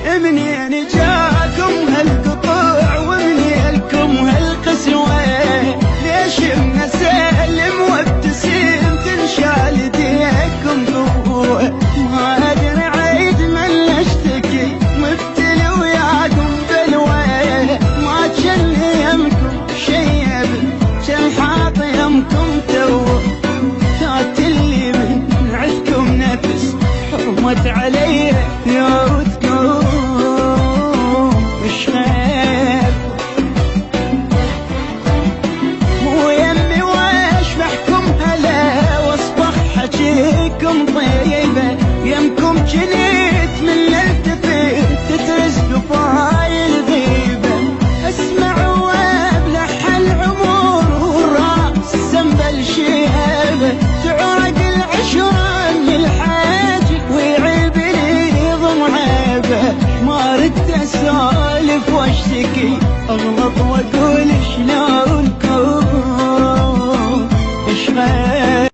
منين جاكم هالقطوع ومنيلكم هالقسوة؟ ليش مسلم وابتسم تنشال ايديكم قوة؟ ما ادري عيد من اشتكي مبتلي وياكم بلوى، ما جن يمكم شيب جن حاط يمكم تو، كات اللي من عندكم نفس حرمت علي يا ودكم مش خير. مو يمي واش بحكم هلا واصبح حجيكم طيبة، يمكم جنيت من التفت تترس قفايل غيبة، اسمع وابلح العمر والراس سنبل شيبة، تعرق العشرة من الحاج ويعيب لي ضمعيبة، ما ردت اسولف واشتكي اغلط